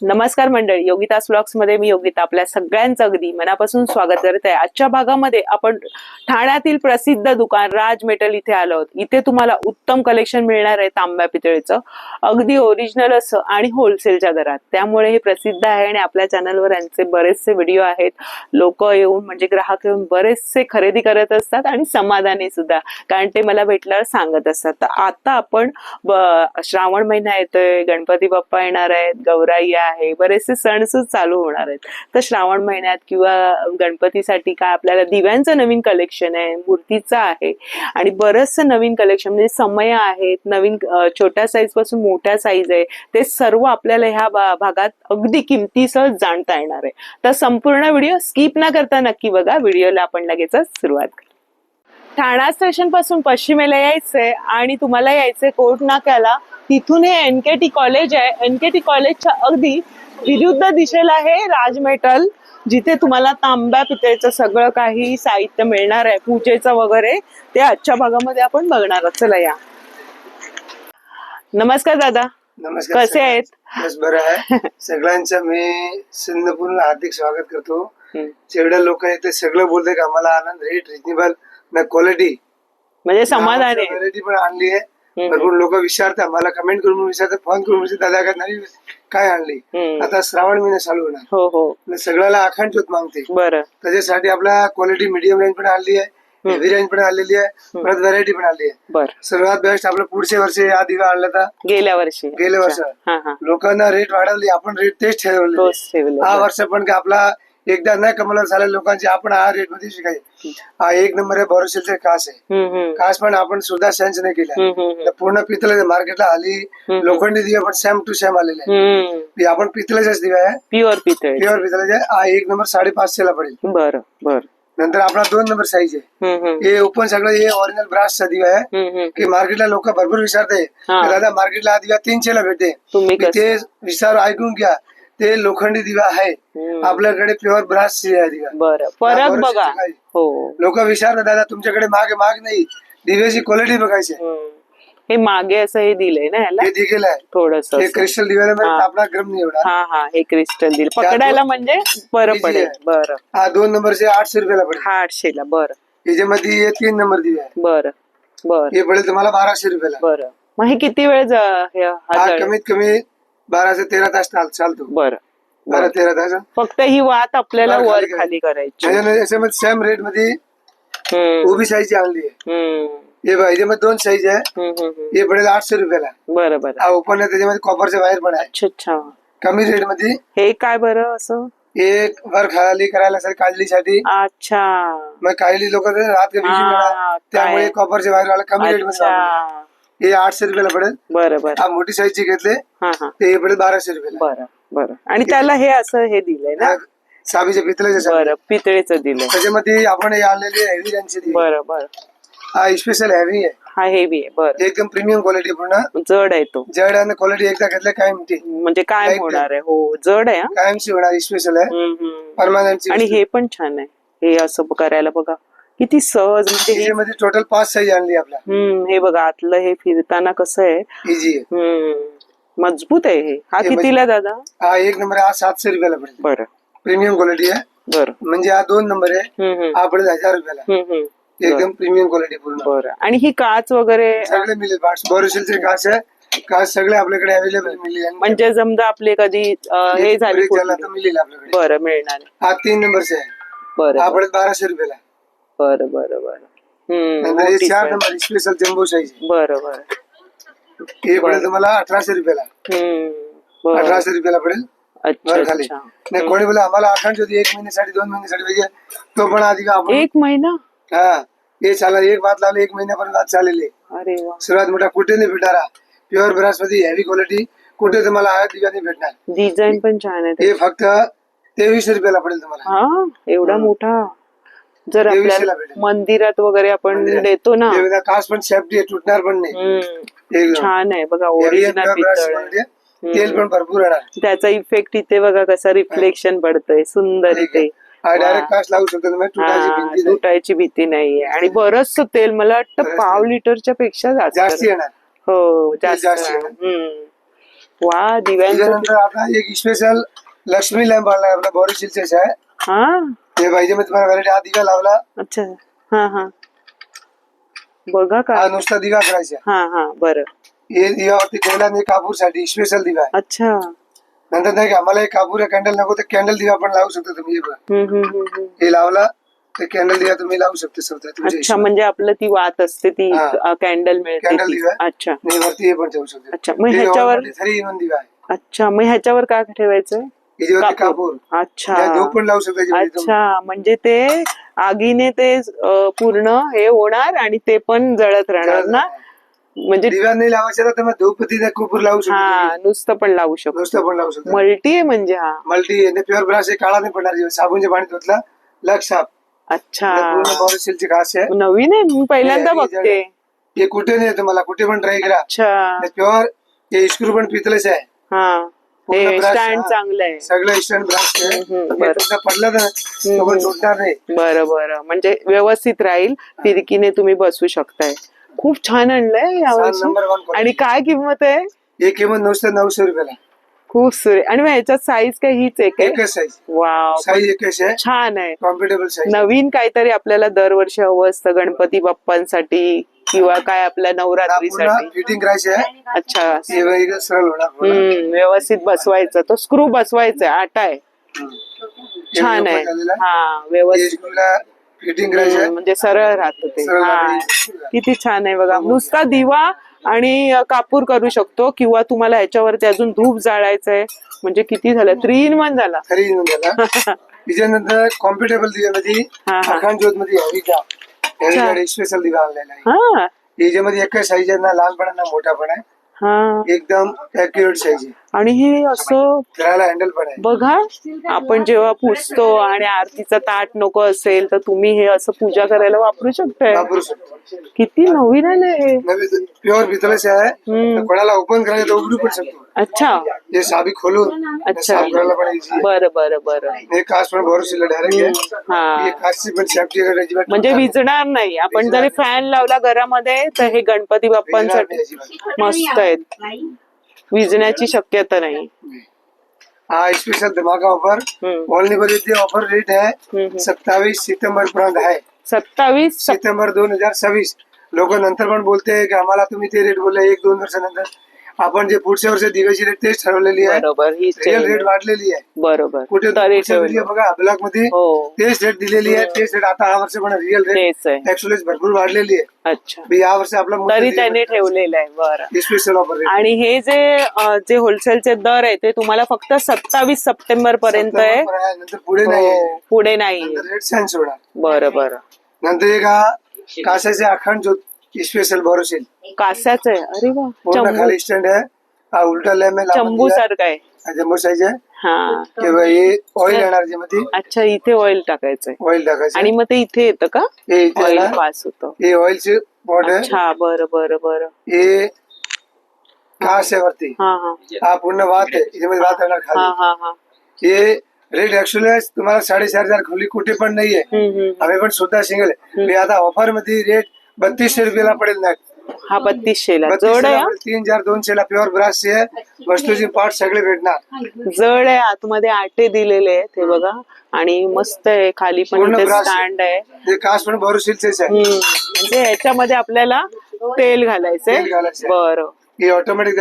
नमस्कार मंडळी, योगितास व्लॉग्स मध्ये मी योगिता आपल्या सगळ्यांचं अगदी मनापासून स्वागत करत आहे. आजच्या भागामध्ये आपण ठाण्यातील प्रसिद्ध दुकान राज मेटल इथे आलो आहोत. इथे तुम्हाला उत्तम कलेक्शन मिळणार आहे तांब्या पितळेचं, अगदी ओरिजिनल असं आणि होलसेलच्या दरात. त्यामुळे हे प्रसिद्ध आहे आणि आपल्या चॅनलवर यांचे बरेचसे व्हिडिओ आहेत. लोक येऊन म्हणजे ग्राहक येऊन बरेचसे खरेदी करत असतात आणि समाधानी सुद्धा, कारण ते मला भेटल्यावर सांगत असतात. तर आता आपण श्रावण महिना येतोय, गणपती बाप्पा येणार आहेत, गौराई आहे, बरेचसे सण चालू होणार आहेत. तर श्रावण महिन्यात किंवा गणपतीसाठी काय आपल्याला दिव्यांचं नवीन कलेक्शन आहे, मूर्तीचं आहे आणि बरचसं नवीन कलेक्शन म्हणजे समय आहेत, नवीन छोट्या साईज पासून मोठ्या साईज आहे, ते सर्व आपल्याला ह्या भागात अगदी किमतीसह जाणता येणार आहे. तर संपूर्ण व्हिडिओ स्किप न करता नक्की बघा. व्हिडिओला आपण लगेच सुरुवात करू. ठाणा स्टेशन पासून पश्चिमेला यायचंय आणि तुम्हाला यायचंय कोर्ट नाक्याला. तिथून हे एनकेटी कॉलेज आहे. एनकेटी कॉलेजच्या अगदी विरुद्ध दिशेला आहे राज मेटल, जिथे तुम्हाला तांब्या पितळेचं सगळं काही साहित्य मिळणार आहे, पूजेचं वगैरे. ते आजच्या भागामध्ये आपण बघणार आहोत. चला या. नमस्कार दादा. नमस्कार. कसे आहेत? बस बरं आहे. सगळ्यांचं मी सिंधपूर्ण हार्दिक स्वागत करतो. जेवढे लोक आहेत ते सगळं बोलते की आम्हाला आनंद, रेट रिजनेबल ना क्वालिटी, म्हणजे समाधान आहे. व्हरायटी पण आणली आहे. भरपूर लोक विचारतात, मला कमेंट करून विचारतात, फोन करून विचारतात, दादा नवीन काय आणली. आता श्रावण महिना चालू होणार. हो हो. सगळ्याला अखंड ज्योत मागते. बरं. त्याच्यासाठी आपला क्वालिटी मीडियम रेंज पण आणली आहे, हेवी रेंज पण आणलेली आहे, परत व्हरायटी पण आणली आहे. बरं. सर्वात बेस्ट आपलं पुढच्या वर्षी या दिवा आणला था गेल्या वर्ष लोकांना रेट वाढवली, आपण रेट तेच ठेवले. हा वर्ष पण का आपला एकदा नाही कमला झाल्या लोकांची, आपण हा रेट मध्ये शिकायचे. हा एक नंबर आहे. भरोसेचे कास आहे. कास पण आपण सुद्धा सेन्स नाही केला. पूर्ण पितळ मार्केटला आली. लोखंडी दिवे पण सेम टू सेम आलेले आहे. आपण पितळेचाच दिवा आहे, प्युअर पितळेचे. हा एक नंबर 550 ला पडेल. बरं बरं. नंतर आपला 2 नंबर साईज आहे. हे ओपन सगळं हे ओरिजिनल ब्रासचा दिवा आहे. की मार्केटला लोक भरपूर विचारते, दादा मार्केटला हा दिवा 300 ला भेटते. ते विचार ऐकून घ्या, ते लोखंडी दिवा आहे. आपल्याकडे प्युअर ब्रास दिवा. बरं. फरक बघा. लोक विचारतात, दादा तुमच्याकडे माग नाही, दिव्याची क्वालिटी बघायची. हे मागे असं हे दिलंय ना याला, हे दिलेलं आहे थोडस क्रिस्टल दिव्याला आपला गरम नाही एवढा. हा हे क्रिस्टल दिल पकडायला म्हणजे बरं पडेल. बरं. हा 2 नंबरचे 800 रुपयाला पडेल. 800 ला. बरं. याच्यामध्ये 3 नंबर दिवे आहे. बरं बरं. हे पडेल तुम्हाला 1200 रुपयाला. बरं. मग हे किती वेळ कमीत कमी 12 ते 13 तास चालतो. बरं. 12-13 तास. फक्त ही वात आपल्याला वर खाली करायची. याच्यामध्ये सेम रेट मध्ये उभी साईज आणली आहे. हे बघा, याच्यामध्ये 2 साईज आहे. हे पडेल 800 रुपयाला. बरं बरं. हा ओपन आहे, त्याच्यामध्ये कॉपरचे वायर पण आहे. अच्छा. कमी रेट मध्ये. हे काय बरं असं एक वर खाली करायला काढलीसाठी. अच्छा. मग काही लोक रात त्यामुळे कॉपरचे वायर वाला कमी रेट मध्ये. हे 800 रुपयाला पडेल. बरं बरं. हा मोठी साईजची घेतले ते पडेल 1200 रुपयाला. बरं बरं. आणि त्याला हे असं हे दिलंय ना, साबीच्या पितळेचं. बरं. पितळेचं दिलंय. त्याच्यामध्ये आपण हे आणलेले हेवी रेंजचे. बरं बरं. हा स्पेशल हेवी आहे. हा हेवी आहे. बरं. एकदम प्रीमियम क्वालिटी, पूर्ण जड आहे. तो जड आहे. क्वालिटी एकदा घेतलं कायम म्हणजे काय होणार आहे. हो जड आहे. कायमची होणार. स्पेशल आहे, परमानंट. आणि हे पण छान आहे. हे असं करायला बघा किती सहज. म्हणजे याच्यामध्ये टोटल 5 साईज आणली आपला. हे बघा आतलं हे फिरताना कसं आहे, इझी आहे, मजबूत आहे. हे हा कितीला दादा? हा 1 नंबर आहे. हा 700 रुपयाला पडेल. बरं. प्रीमियम क्वालिटी आहे. बरं. म्हणजे हा 2 नंबर आहे. हा पडेल 1000 रुपयाला. एकदम प्रीमियम क्वालिटी पूर्ण. बरं. आणि ही काच वगैरे सगळे मिळेल. बोरोसिलचे काच आहे. काच सगळे आपल्याकडे अवेलेबल मिळेल. म्हणजे समजा आपले कधी हे झाले मिळेल आपल्याकडे. बरं मिळणार. हा 3 नंबरचे आहे. बरं. हा पडेल 1200 रुपयाला. बरं बरं बरं. 4 नंबर स्पेशल जम्बो साईज. बरं बरं. हे पडेल तुम्हाला 1800 रुपयाला. 1800 रुपयाला पडेल. खाली नाही. कोणी बोला आम्हाला आठवण होती 1 महिन्यासाठी 2 महिन्यासाठी पाहिजे, तो पण आधी का आपण 1 महिना. हा हे चालला. एक बात लावली 1 महिन्यापर्यंत आज चाललेली. अरे वा. सर्वात मोठा कुठे नाही भेटणारा प्युअर ब्रास मध्ये हेवी क्वालिटी कुठे तुम्हाला दिव्या नाही भेटणार. डिझाईन पण छान आहे. हे फक्त 2300 रुपयाला पडेल तुम्हाला. हा एवढा मोठा. जर आपल्याला मंदिरात वगैरे आपण देतो ना, काच पण सेफ्टी आहे, तुटणार पण नाही. छान आहे बघा. ओरिजिनल पितळ. तेल पण भरपूर येणार. त्याचा इफेक्ट इथे बघा कसा रिफ्लेक्शन पडतंय सुंदर इथे. डायरेक्ट काच लागू शकतो तुम्ही, तुटायची भीती नाहीये. आणि बरंच तेल मला वाटतं 1/2 लिटरच्या पेक्षा जास्त येणार. हो जास्त. वा दिव्यांचं त्याच्यानंतर आता एक स्पेशल लक्ष्मी लॅम्प आणलाय आपला बोरोसिलचे आहे. हा ते पाहिजे मी तुम्हाला व्हरायटी. हा दिवा लावला. अच्छा हा हा बघा का. हा नुसता दिवा करायचा. हा हा बरं. हे दिवावरती ठेवला आणि कापूर साठी स्पेशल दिवा आहे. अच्छा नंतर नाही का मला एक कापूर कॅन्डल नको तर कॅन्डल दिवा पण लावू शकता तुम्ही. हे लावला तर कॅन्डल दिवा तुम्ही लावू शकता स्वतः. अच्छा म्हणजे आपलं ती वात असते ती कॅन्डल मिळते कॅन्डल ती. दिवा. अच्छा आणि वरती हे पण ठेवू शकता. अच्छा मग ह्याच्यावर 3 in 1 दिवा आहे. अच्छा मग ह्याच्यावर काय ठेवायचंय. याच्यावरती कापूर. अच्छा धूप पण लावू शकता याच्यावरती तुम्ही. अच्छा म्हणजे ते आगीने ते पूर्ण हे होणार आणि ते पण जळत राहणार ना. म्हणजे दिवा नाही लावायचा तर मग धूपपत्ती कपूर लावू शकतो. हा नुसतं पण लावू शकतो. नुसतं पण लावू शकतो. मल्टी आहे म्हणजे हा मल्टी आहे. प्युअर ब्रश काळा नाही पडणार. साबणच्या पाणी धुतला लक्ष साफ. अच्छा बोरोसिलची खास आहे. नवीन आहे मी पहिल्यांदा बघते. हे कुठे नाही तुम्हाला कुठे पण ट्राय करा. अच्छा प्युअर हे स्क्रू पण पितळेच आहे. हा स्टँड चांगलं आहे. सगळं स्टँड ब्रश आहे. पडलं तर तुटणार नाही. बरं बरं म्हणजे व्यवस्थित राहील. फिरकीने तुम्ही बसू शकताय. खूप छान आणलंय यावर्षी. नंबर 1 आणि काय किंमत आहे. हे किंमत नुसतं 900 रुपयाला. खूप सुरे. आणि मग ह्याच्यात साईज काय हीच आहे एकच साईज. वाव साईज एकच आहे. छान आहे. Compatible size. नवीन काहीतरी आपल्याला दरवर्षी हवं असतं गणपती बाप्पांसाठी किंवा काय आपल्या नवरात्रीसाठी. फिटिंग करायची आहे. अच्छा सरळ होणार. व्यवस्थित बसवायचं. तो स्क्रू बसवायचा आटा आहे. छान आहे. हा व्यवस्थित फिटिंग करायची म्हणजे सरळ राहत ते. हा किती छान आहे बघा. नुसता दिवा आणि कापूर करू शकतो किंवा तुम्हाला ह्याच्यावरती अजून धूप जाळायचंय म्हणजे किती झालं 3 in 1 झाला. त्याच्यानंतर कॉम्पिटेबल दिव्यामध्ये अखंड ज्योत मध्ये हवी स्पेशल दिवा आणलेला आहे. याच्यामध्ये एकच साईज आहे ना लहानपण ना मोठा पण आहे. एकदम ऍक्युरेट साईज आहे. आणि हे असं फिरायला हँडल पण आहे. बघा आपण जेव्हा पुजतो आणि आरतीचा ताट नको असेल तर तुम्ही हे असं पूजा करायला वापरू शकताय. किती नवीन आलंय. प्युअर पितळेच आहे. कोणाला ओपन करायला तर उघडू पण शकतो. अच्छा हे साबी खोलून अच्छा करायला पण इझी. बरं बरं बरं. हे काच पण बोरोसिल डायरेक्ट आहे. काचची पण सेफ्टी म्हणजे विजणार नाही. आपण जरी फॅन लावला घरामध्ये तर हे गणपती बाप्पांसाठी मस्त आहेत. विजण्याची शक्यता नाही. हा स्पेशल धमाका ऑफर. ओनली बरी ऑफर रेट है 27 सितंबर पर्यंत है. 27 सितंबर 2026. लोक नंतर पण बोलते की आम्हाला तुम्ही ते रेट बोलले 1-2 वर्षानंतर. आपण जे पुढच्या वर्षी दिव्याची रेट तेच ठरवलेली आहे. बरोबर रिअल रेट वाढलेली आहे. बरोबर कुठे व्हिडिओ बघा ब्लॉग मध्ये तेच रेट दिलेली आहे. तेच रेट आता हा वर्ष पण रिअल रेट ऍक्च्युअली भरपूर वाढलेली आहे. अच्छा या वर्षी आपला तरी त्याने ठेवलेलं आहे. बरं स्पेशल ऑफर. आणि हे जे होलसेलचे दर आहे ते तुम्हाला फक्त 27 सप्टेंबर पर्यंत आहे. नंतर पुढे नाही. पुढे नाही. रेट सायन्स होणार. बरं बरं. नंतर एक कासाचे अखंड ज्योत स्पेशल बोरोसिल कासाच आहे. अरे वा खाली स्टँड आहे. हा उलटा लॅम्प आहे. चंबू सारखा आहे. जम्बो साईज आहे. हा किंवा हे ऑइल येणार मध्ये. अच्छा इथे ऑइल टाकायचंय. ऑइल टाकायचं आणि मग ते इथे येतं का. ऑइल पास होतं. हे ऑइलचे बॉर्डर. अच्छा बरं बरं बरं. हे कास आहे वरती. हा पूर्ण वात आहे. याच्यामध्ये वात येणार खाली. हे रेट ऍक्च्युअली तुम्हाला 4,500 खोली कुठे पण नाहीये. आम्ही पण स्वतः सिंगल आहे. मी आता ऑफर मध्ये रेट 3200 रुपयाला पडेल ना. हा 3200 जड आहे. 3200 प्युअर ब्रास आहे. वस्तूचे पार्ट सगळे भेटणार. जड आहे. आतमध्ये आटे दिलेले आहेत हे बघा. आणि मस्त आहे. खाली पण स्टँड आहे. हे काच पण बोरोसिलचेच आहे. म्हणजे ह्याच्यामध्ये आपल्याला तेल घालायचंय. बरं हे ऑटोमॅटिक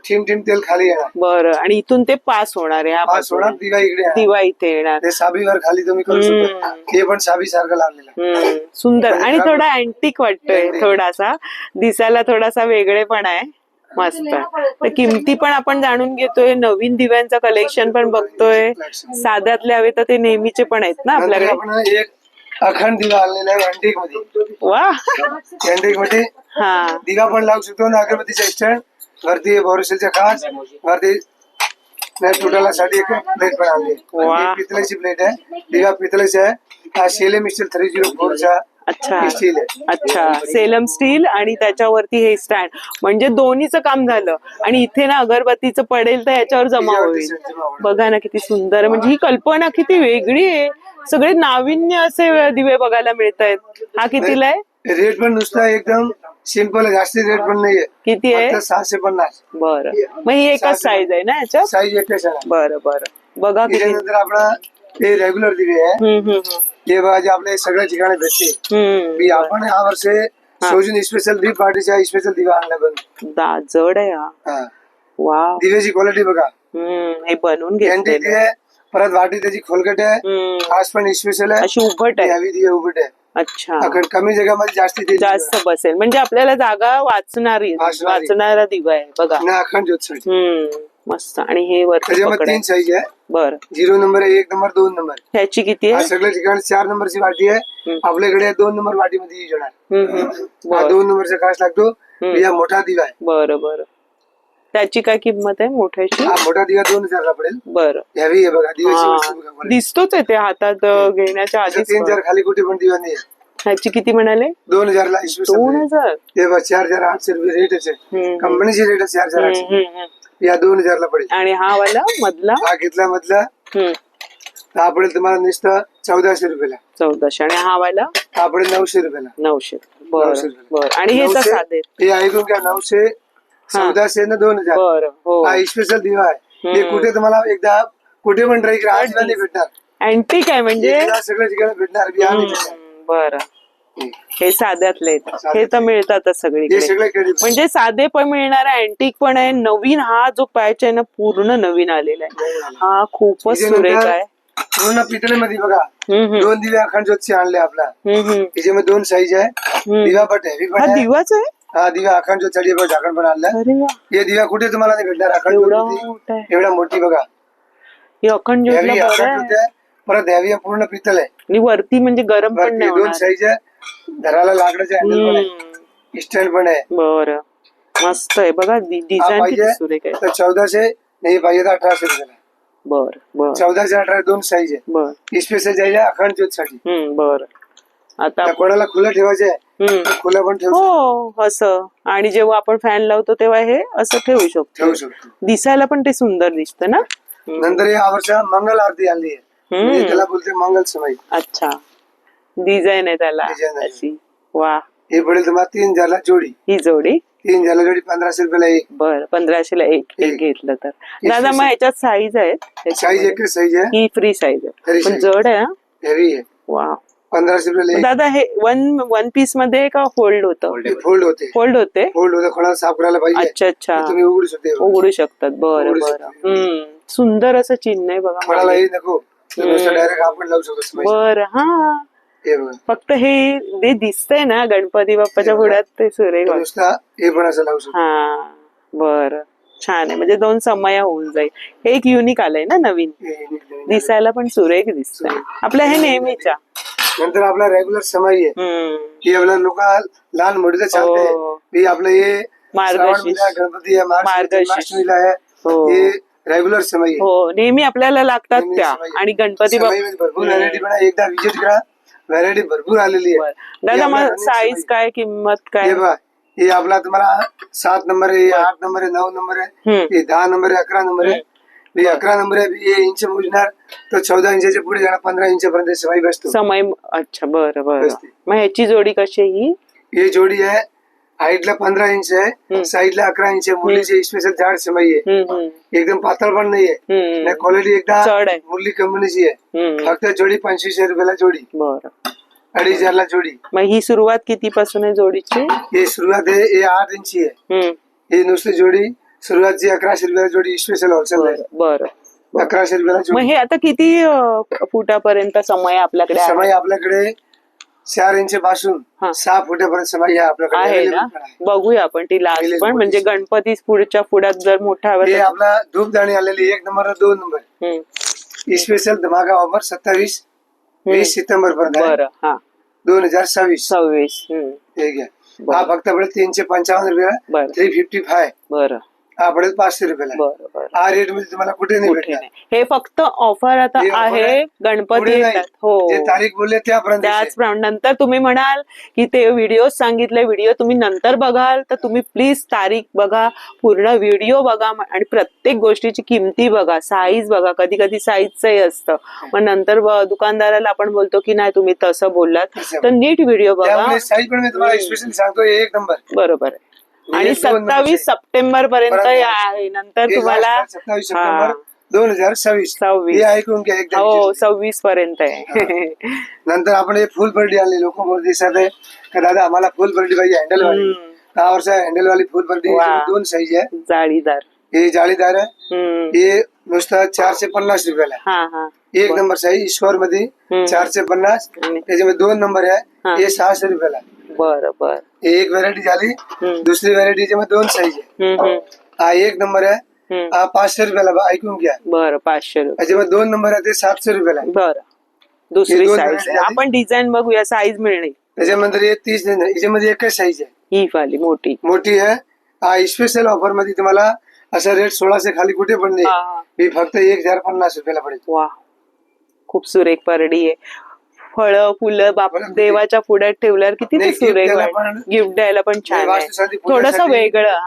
थीम तेल खाली येणार. बरं आणि इथून ते पास होणार आहे. पास होणार. दिवा इकडे दिवा इथे येणार. ते साबीवर खाली तुम्ही करू शकता. हे पण साबी सारखं लावलेलं. सुंदर आणि थोडा अँटिक वाटतोय. थोडासा दिसायला थोडासा वेगळेपण आहे. मस्त. तर किमती पण आपण जाणून घेतोय. नवीन दिव्यांचं कलेक्शन पण बघतोय. साध्यातले हवे तर ते नेहमीचे पण आहेत ना आपल्याकडे. एक अखंड दिवा आणलेला आहे अँटिक मध्ये. वा अँटिक मध्ये दिवा पण लावू शकतो ना. अगरबत्तीचा स्टँड वरती बोरोसिलच्या खास वरती तुटाला साठी एक प्लेट पण आणली. पितळेची प्लेट आहे. दिवा पितळेचा आहे. हा सेलम स्टील 304 चा स्टील आहे. अच्छा सेलम स्टील आणि त्याच्यावरती हे स्टँड म्हणजे दोन्हीचं काम झालं. आणि इथे ना अगरबत्तीचं पडेल तर याच्यावर जमा होईल. बघा ना किती सुंदर. म्हणजे ही कल्पना किती वेगळी आहे. सगळे नाविन्य असे दिवे बघायला मिळत आहेत. हा कितीला आहे. रेट पण नुसता एकदम सिंपल जास्ती रेट पण नाहीये. किती आहे? फक्त 650. बरं, मग ही एकच साईज आहे ना याच्यात? साईज एकच आहे. बरं बरं, बघा किती. त्याच्यानंतर आपला हे रेग्युलर दिवे आहे. हे बघा जे आपल्या सगळ्या ठिकाणी भेटते. आपण या वर्षी सोजून स्पेशल दीप पार्टीचा स्पेशल दिवा आणला पण जड आहे हा. वा, दिव्याची क्वालिटी बघा. हे बनवून घेतले. परत वाटी त्याची खोलकट आहे. आज पण स्पेशल आहे. अशी उभट आहे. हवी दिवे उभट आहे. अच्छा, कमी जगामध्ये जास्त बसेल म्हणजे आपल्याला जागा वाचणारा दिवा आहे बघा. अखंड ज्योत. मस्त. आणि हे वरती 3 साईज आहे. बरं, 0 नंबर आहे, 1 नंबर, 2 नंबर. ह्याची किती आहे? सगळ्या ठिकाणी 4 नंबरची वाटी आहे. आपल्याकडे 2 नंबर वाटीमध्ये येणार. 2 नंबरचा कास्ट लागतो. या मोठा दिवा आहे. बरं बरं, त्याची काय किंमत आहे मोठ्याची? हा मोठा दिवा 2000 ला पडेल. बरं, हॅवी आहे बघा. दिव्याची दिसतोच आहे ते हातात घेण्याच्या आधी. 3000 खाली कुठे पण दिवा नाही. ह्याची किती म्हणाले? 2000 ला. 2000. ते बघ 4800 रुपये रेट आहे. कंपनीची रेट आहे 4800. या 2000 ला पडेल. आणि हा वाला मधला? हा घेतला मधला हा पडेल तुम्हाला नुसतं 1400 रुपयाला. 1400. आणि हा वाला? हा पडेल 900 रुपयाला. 900. बरं बरं. आणि हे तर साधे. हे ऐकून घ्या. 900, 1400 न 2000. बरं, हो. हा स्पेशल दिवा आहे. हे कुठे तुम्हाला एकदा कुठे पण ट्राय करा. आज नाही भेटणार. अँटिक आहे म्हणजे सगळ्या ठिकाणी भेटणार. बरं, हे साध्यातले हे तर मिळतातच सगळीकडे. म्हणजे साधे पण मिळणार आहे, अँटिक पण आहे. नवीन हा जो पॅच आहे ना पूर्ण नवीन आलेला आहे. हा खूपच सुरेख आहे. पूर्ण पितळेमध्ये बघा. 2 दिवे अखंड ज्योतचे आणले आपला. त्याच्यामध्ये 2 साईज आहे. दिवा पण हेवी पण आहे. दिवाच आहे. हा दिवा अखंड ज्योत चढी झाकण पण आणलं. हे दिवा कुठे तुम्हाला नाही भेटणार. अखंड ज्योत एवढा मोठी बघा. ही अखंड ज्योत परत हॅवी पूर्ण पितळ आहे. आणि वरती म्हणजे गरम पण नाही. 2 साईज आहे. घराला लाकडाचे हँडल पण आहे. स्टँड पण आहे. बरं, मस्त आहे बघा. डिझाईन किती सुरेख आहे. 1400 नाही पाहिजे तर 1800 रुपयाला. बरं बरं. 1400, 1800 2 साईज आहे. बरं, स्पेशल साईज आहे अखंड ज्योत साठी. बरं. आता कोणाला खुलं ठेवायचे खुलं पण ठेवू. हो, असं. आणि जेव्हा आपण फॅन लावतो तेव्हा हे असं ठेवू शकतो. दिसायला पण ते सुंदर दिसतं ना. नंतर या वर्षी मंगल आरती आणली आहे. त्याला बोलते मंगल समय. अच्छा, डिझाईन आहे त्याला अशी. वा, हे पडेल तुम्हाला 3000 ला जोडी. ही जोडी 3000 ला जोडी 1500 रुपयाला एक. बरं, 1500 ला एक घेतलं तर. दादा मग ह्याच्यात साईज आहेत? साईज एकच साईज आहे. ही फ्री साईज आहे पण जड आहे. हेवी आहे. वा, 1500 रुपयाला. दादा हे वन पीस मध्ये का फोल्ड होतं? फोल्ड होते. फोल्ड होते. कोणाला साफ करायला पाहिजे. अच्छा अच्छा, तुम्ही उघडू शकता. बरं बरं. सुंदर असं चिन्ह आहे बघा. कोणाला हे नको डायरेक्ट आपण लावू शकतो. बरं. हा, फक्त हे दिसतंय ना गणपती बाप्पाच्या पुढ्यात ते सुरेख. हे पण असं लावू शकतो. हा, बरं, छान आहे. म्हणजे 2 समय होऊन जाईल. हे एक युनिक आलंय ना नवीन. दिसायला पण सुरेख दिसतंय. आपल्या हे नेहमीच्या. नंतर आपला रेग्युलर समय आहे. ही आपल्या लोक लहान मोठीचं चालते. आपलं हे गणपती आहे, मार्गशीर्षला आहे. हे रेग्युलर समय. हो, नेहमी आपल्याला लागतात त्या. आणि गणपती भरपूर व्हरायटी पण एकदा विजिट करा. व्हरायटी भरपूर आलेली आहे. दादा मग साईज काय, किंमत काय? हे आपला तुम्हाला 7 नंबर आहे, 8 नंबर आहे, 9 नंबर आहे, 10 नंबर आहे, 11 नंबर आहे. 11 नंबर आहे. हे इंच मोजणार तर 14 इंचाच्या पुढे जाणार 15 इंचापर्यंत समय बसतो. समय. अच्छा, बरं बरं. मग ह्याची जोडी कशी आहे? ही जोडी आहे. हाईटला 15 इंच आहे, साईडला 11 इंच आहे. मुरलीची स्पेशल जाड समय आहे. एकदम पातळ पण नाहीये. क्वालिटी एकदा मुरली कंपनीची आहे. फक्त जोडी 2500 रुपयाला जोडी. बरं, 2500 ला जोडी. मग ही सुरुवात किती पासून आहे जोडीची? ही सुरुवात आहे. हे 8 इंची आहे. ही नुसती जोडी सुरुवातची 1100 रुपयाला जोडी. स्पेशल होलसेल आहे. बरं, 1100 रुपयाला जोडी. मग हे आता किती फुटापर्यंत समय आपल्याकडे? समय आपल्याकडे 4 इंच पासून 6 फुटापर्यंत समय आपल्याकडे आहे ना. बघूया आपण ती लास्ट पण. म्हणजे गणपती पुढच्या पुढ्यात जर मोठा हवा. आपला धूपदाणी आलेली 1 नंबर 2 नंबर. स्पेशल धमाका ऑफर 27-20 सप्टेंबर पर्यंत. 2026. हे घ्या. हा फक्त 355 रुपया. 355. बरं. हा पडेल 500 रुपयाला. बरोबर. हा रेट मध्ये तुम्हाला कुठे नाही भेटणार. हे फक्त ऑफर आता हे offer आहे आहे. गणपती पुढे नाही. येतात. हो जे तारीख बोलले त्यापर्यंत त्याचप्रमाणे नंतर तुम्ही म्हणाल की ते व्हिडिओ सांगितले, व्हिडिओ तुम्ही नंतर बघाल तर तुम्ही प्लीज तारीख बघा, पूर्ण व्हिडिओ बघा आणि प्रत्येक गोष्टीची किमती बघा, साईज बघा. कधी कधी साईजचंही असतं, मग नंतर दुकानदाराला आपण बोलतो की नाही तुम्ही तसं बोललात, तर नीट व्हिडिओ बघा. साईज पण मी तुम्हाला स्पेशली सांगतो एक नंबर. बरोबर आहे. आणि 27 सप्टेंबर पर्यंत आहे. नंतर तुम्हाला 27 सप्टेंबर 2026 हे ऐकून घ्या एकदम. हो 26 पर्यंत आहे. नंतर आपण हे फुल बर्डी आणली. लोक दिसत आहे का दादा आम्हाला फुल बर्डी पाहिजे हँडल वाली. 10 वर्ष हँडल वाली फुल बर्डी 2 साईज आहे. जाळीदार, हे जाळीदार आहे. हे नुसतं 450 रुपयाला. एक नंबर साईज ईश्वर मध्ये 450. त्याच्यामध्ये 2 नंबर आहे, हे 600 रुपयाला. बरोबर. एक व्हरायटी झाली. दुसरी व्हरायटी मध्ये 2 साईज आहे. हा एक नंबर आहे, हा 500 रुपयाला. ऐकून घ्या. बरं 500 रुपये. त्याच्यामध्ये 2 नंबर आहे, ते 700 रुपयाला. बरं दुसरी साईज आपण डिझाईन बघूया, साईज मिळणे. त्याच्यानंतर हे 30 याच्यामध्ये एकच साईज आहे, ही वाली मोठी आहे. हा स्पेशल ऑफर मध्ये तुम्हाला असा रेट 1600 खाली कुठे पण नाही. हे फक्त 1050 रुपयाला पडेल. वा खूप सुरेख परडी आहे. फळं फुलं देवाच्या पुढ्यात ठेवल्यावर किती सुरेख, गिफ्ट द्यायला पण छान आहे, थोडस वेगळं.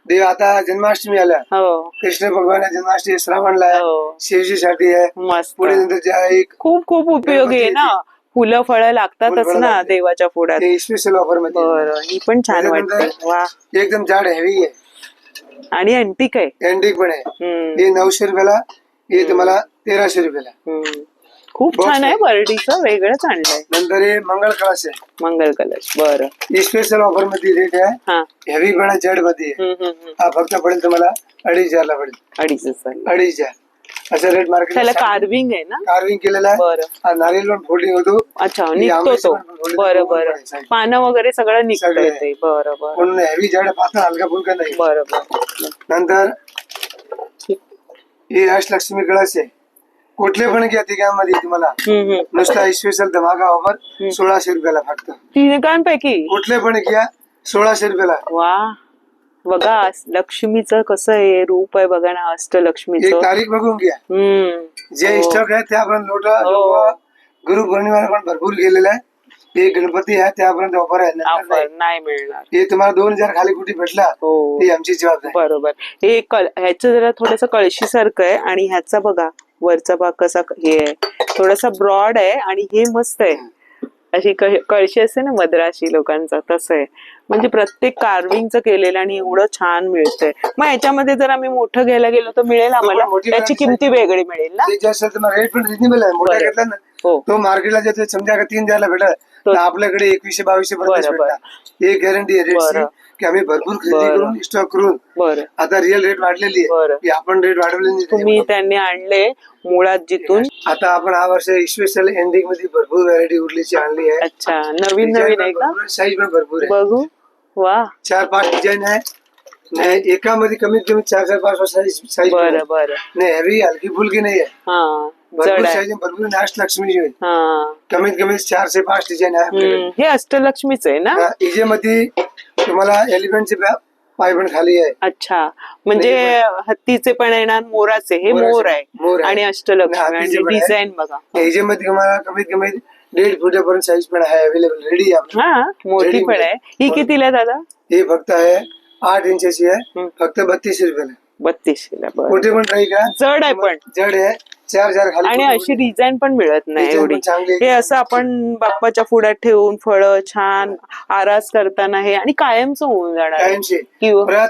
देव आता जन्माष्टमी आला. हो कृष्ण भगवान जन्माष्टमी श्रावणला आहे, शिवजीसाठी आहे. मस्त. पुढे नंतर खूप खूप उपयोगी आहे ना, फुलं फळं लागतातच ना देवाच्या पुढ्यात. स्पेशल ऑफर मध्ये. बरं ही पण छान वाटते. वा एकदम जाड हेवी आहे आणि अँटिक आहे. अँटिक पण आहे. हे 900 रुपयाला. हे तुम्हाला 1300 रुपयाला. खूप छान आहे, बर्डीचं वेगळंच आणलंय. नंतर हे मंगल कलश आहे. मंगल कलश. बरं स्पेशल ऑफर मध्ये रेट आहे. हेवी पण आहे, जड मध्ये. हा फक्त पडेल तुम्हाला 2500 ला पडेल. 2500 असं रेट मार्केट. त्याला कार्विंग आहे ना, कार्विंग केलेलं आहे. नारियल पण फोल्डिंग होतो. अच्छा निघतो तो. बरं बरं. पानं वगैरे सगळं निघतं ते. बरं बरं. हेवी जड पातळ हलका फुलका नाही. बरोबर. नंतर हे अष्टलक्ष्मी कळस आहे. कुठले पण घ्या तिघांमध्ये तुम्हाला नुसता स्पेशल धमाका ऑफर 1600 रुपयाला फक्त. तिघांपैकी कुठले पण घ्या 1600 रुपयाला. वा बघा लक्ष्मीचं कसं आहे रूप आहे बघा ना, अष्टलक्ष्मीचं. एक तारीख बघून घ्या. जे स्टॉक आहे त्यापर्यंत गुरुपौर्णिमेला पण भरपूर गेलेला आहे. हे गणपती आहे त्यापर्यंत ऑफर आहे, नाही मिळणार. हे तुम्हाला 2000 खाली कुठे भेटला ती आमची जबाबदारी. बरोबर. हे ह्याचं जरा थोडस कळशी सारखं आहे आणि ह्याचा बघा वरचा भाग कसा हे आहे, थोडासा ब्रॉड आहे आणि हे मस्त आहे. अशी कळशी असते ना मद्रासी लोकांचा, तसं आहे. म्हणजे प्रत्येक कार्विंगचं केलेलं आणि एवढं छान मिळतंय. मग याच्यामध्ये जर आम्ही मोठं घ्यायला गेलो तर मिळेल आम्हाला, त्याची किमती वेगळी मिळेल ना. रेट पण रिजनेबल आहे. मोठा घेतला ना तो मार्केटला जे समजा 3000 ला भेटत, आपल्याकडे 2100-2200 पर्यंत. एक गॅरंटी आहे रेटची की आम्ही भरपूर खरेदी करून स्टॉक करून आता रिअल रेट वाढलेली आहे. आपण रेट वाढवले तुम्ही त्यांनी आणले मुळात जिथून. आता आपण हा वर्ष स्पेशल एंडिंग मध्ये भरपूर व्हरायटी उरलीची आणली आहे. अच्छा नवीन नवीन आहे का? साईज पण भरपूर आहे. बघू. वा 4-5 डिझाईन आहे. एकामध्ये कमीत कमी 4-5 साईज. बरं बरं. नाही हेवी हलकी फुलकी नाही आहे. भरपूर साईज भरपूर. अष्टलक्ष्मी कमीत कमी 4 ते 5 डिझाईन आहे. हे अष्टलक्ष्मीच आहे ना. मध्ये तुम्हाला एलिफंटचे पाय पण खाली आहे. अच्छा म्हणजे हत्तीचे पण येणार, मोराचे. हे मोर आहे आणि अष्टलक्ष्मी आणि डिझाईन बघा. ह्याच्यामध्ये तुम्हाला कमीत कमी 1.5 फुटापर्यंत साईज पण आहे अवेलेबल रेडी आहे. हा मोठी पण आहे. ही कितीला दादा? हे फक्त आहे 8 इंचाची आहे, फक्त 3200 रुपयाला. 3200 ला. कुठे पण ट्राय करा. जड आहे पण. जड आहे. 4 खाली. आणि अशी डिझाईन पण मिळत नाही एवढी. हे असं आपण बाप्पाच्या पुढ्यात ठेवून फळं छान आरास करताना हे आणि कायमचं होऊन जाणार. किंवा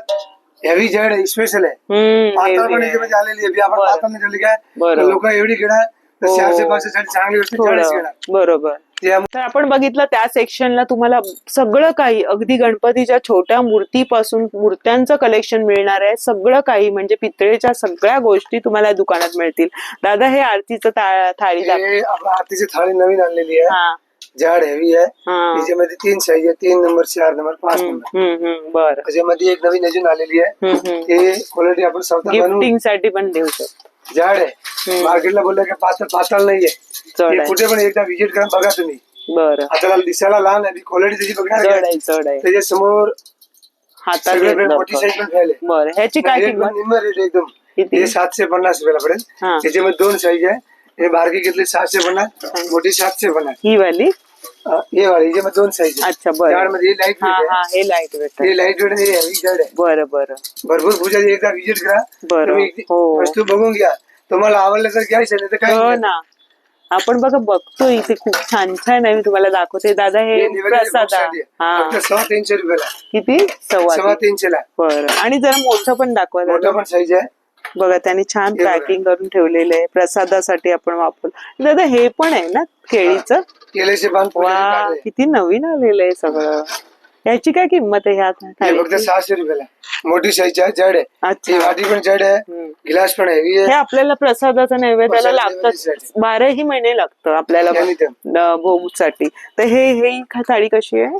हेवी जड आहे, स्पेशल आहे. पातळ पण याच्यामध्ये आलेली आहे. आपण पातळ नाही ठेवली काय लोक एवढी घेणार तर 400-500 चांगली गोष्ट. बरोबर. तर आपण बघितलं त्या सेक्शनला तुम्हाला सगळं काही अगदी गणपतीच्या छोट्या मूर्तीपासून मूर्त्यांचं कलेक्शन मिळणार आहे. सगळं काही म्हणजे पितळेच्या सगळ्या गोष्टी तुम्हाला दुकानात मिळतील. दादा हे आरतीचं थाळी. आरतीची थाळी नवीन आणलेली आहे. जाड हेवी आहे. त्याच्यामध्ये 3 साईज आहे. 3 नंबर, 4 नंबर, 5 नंबर. बरं. त्याच्यामध्ये एक नवीन अजून आलेली आहे. हे क्वालिटी आपण स्वतः गिफ्टिंग साठी पण देऊ शकतो. जाड आहे. मार्केटला बोललं की पातळ नाहीये. कुठे पण एकदा विजिट करून बघा तुम्ही. बरं. आता दिसायला लहान आहे, क्वालिटी त्याची बघणार. त्याच्या समोर हातात सगळे घेतलं मोठी होतं. साईज पण फॅल आहे. बरं, ह्याची काय रेट किंमत पण निम्मा रेट एकदम. किती? हे 750 रुपयाला पडेल. हा. त्याच्यामध्ये 2 साईज आहे. हे बारकी घेतली 650, मोठी 750. ही वाली हे वाली याच्यामध्ये 2 साईज आहे. अच्छा बरं. जाडमध्ये लाईट हा वेट हा, आहे. हे लाईट वेट हे लाईट वेट हे हेवी जाड आहे. बरं बरं भरपूर पूजा एकदा विजिट करा. बरं. तुम्ही हो. वस्तू बघून घ्या. तुम्हाला आवडलं तर घ्यायचं, नाही तर काय हो नाही. ना. आपण बघा बघतो इथे खूप छान छान आहे. मी तुम्हाला दाखवते दादा. हे हे निवेदन प्रसाद बॉक्ससाठी आहे. हा. फक्त 350 रुपयाला. किती? 350 ला. बरं. आणि जरा मोठं पण दाखवा मोठा दादा. पण साईज आहे. बघा त्यांनी छान हे बघा. पॅकिंग करून ठेवलेलं आहे. प्रसादासाठी आपण वापरतो. दादा हे पण आहे ना केळीचं? केळीचे पान पूजेचे वा, काढले. किती नवीन आलेलं आहे सगळं. याची काय किंमत आहे ह्या हे फक्त थाळीची? 600 रुपयाला. मोठी साईज आहे, जड आहे. अच्छा. ही वाटी पण जड आहे, गिलास पण हेवी हे आहे. आपल्याला प्रसादाचा नैवेद्याला प्रसाद लागतं. नैवेद्यासाठी. 12ही महिने लागतं आपल्याला यानी ते. भोगसाठी. तर हे थाळी कशी आहे?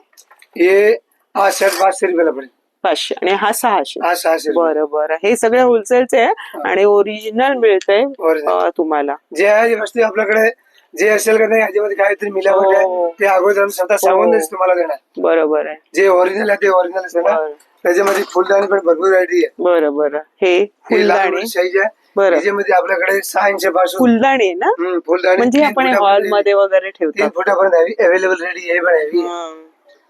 हे हा सेट 500 रुपयाला पडेल. 500 आणि हा 600. हा 600 रुपये. बरं बरं. हे सगळे होलसेलचे आहे आणि ओरिजिनल मिळतंय Original. तुम्हाला. जे आहे वस्तू आपल्याकडे जे असेल का नाही याच्यामध्ये काहीतरी मिलावट आहे हो. ते अगोदर आम्ही स्वतः सांगूनच तुम्हाला देणार. बरोबर आहे. जे ओरिजिनल आहे ते ओरिजिनल असेल ना. बरं. त्याच्यामध्ये फुलदाणी पण भरपूर व्हरायटी आहे. बरं बरं. हे हे फुलदाणी साईज आहे. बरं. त्याच्यामध्ये आपल्याकडे 6 इंचापासून फुलदाणी आहे ना? फुलदाणी म्हणजे 3 आपण हॉल फुटापर्यंत मध्ये वगैरे 3 ठेवतो. फुटापर्यंत अवेलेबल रेडी आहे. पण हेवी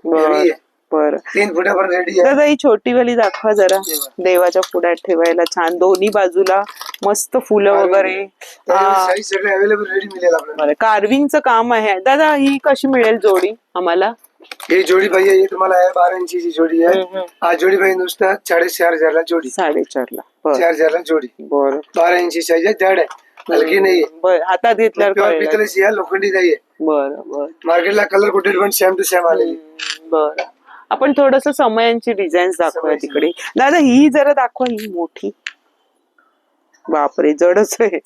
बरं बरं. 3 फुटापर्यंत रेडी आहे. दादा ही छोटी वाली दाखवा जरा. देवाच्या पुढ्यात ठेवायला छान दोन्ही बाजूला मस्त फुलं वगैरे. साईज सगळे अवेलेबल रेडी मिळेल आपल्याला. बरं. कार्विंगचं काम आहे दादा. ही कशी मिळेल जोडी आम्हाला? ही जोडी पाहिजे हे तुम्हाला आहे 12 इंचीची जोडी आहे. हा जोडी पाहिजे नुसतं 4,500 जोडी. 4,500 बरं 4,000 जोडी. बरं 12 इंची साईज आहे, जड आहे, हलकी नाहीये. बरं. हातात घेतल्यावर प्युअर कळलं. पितळेची आहे, लोखंडी नाहीये. बरं बरं मार्केटला कलर कोटेड पण सेम टू सेम आलेली. बरं. आपण थोडस समयांची डिझाईन दाखवूया समयांची. तिकडे. दादा ही जरा दाखवा. ही मोठी. बापरे जडच आहे.